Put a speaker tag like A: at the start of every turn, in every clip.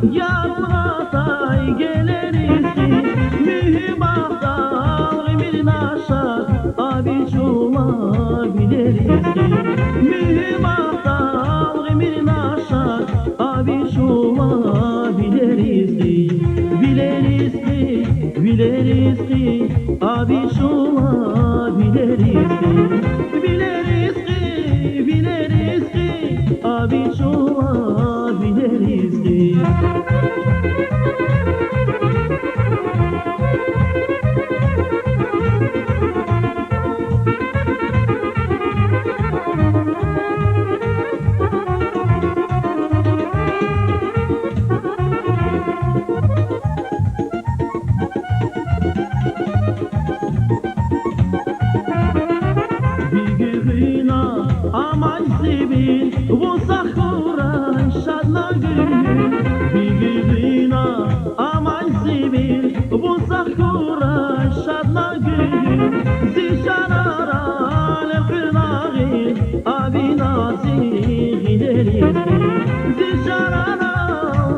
A: Yarlatay geleriz mühibahtar bir naşa abi çuma bileriz mühibahtar bir naşa abi çuma bileriz bileriz bileriz abi çuma bileriz bileriz bileriz abi çuma bileriz. Aman zibil bu sakura şadna gül Bilgirina aman zibil bu sakura şadna gül Zişanara lefinağı abi nazi gideriz Zişanara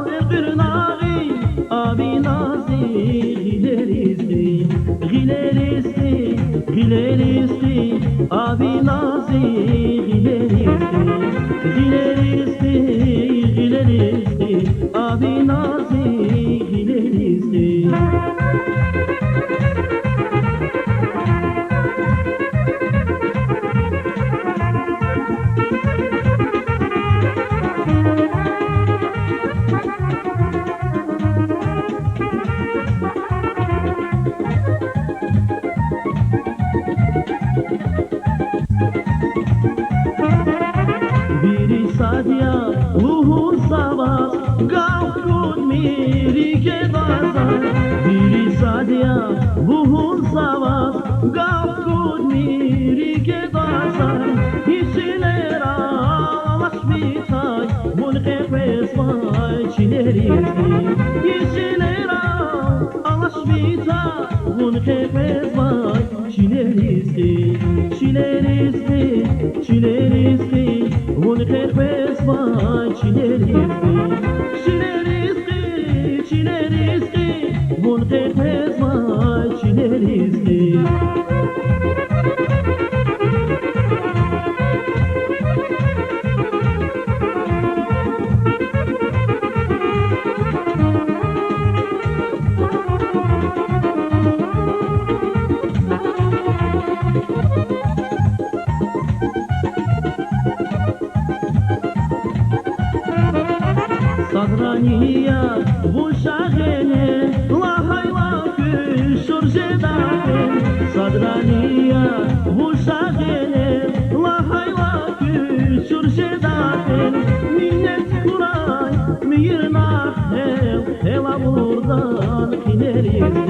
A: lefinağı abi nazi gideriz Gideriz gideriz abi nazi gideriz abi nazi gideriz. Sadia luhur savas gafkut miri ke bazar Biri sadia luhur savas gafkut miri ke bazar Hisilera masbitay bun kefes vay çileriz Hisilera masbitay bun kefes vay çileriz Çileriz çileriz bun kefes vay çileriz çileriz çileriz bun kefes vay çileriz Sadraniya bu şahene la hayla küşür jedaten Sadraniya bu şahene la hayla küşür jedaten Minnet kuray mirna hela buradan gideriz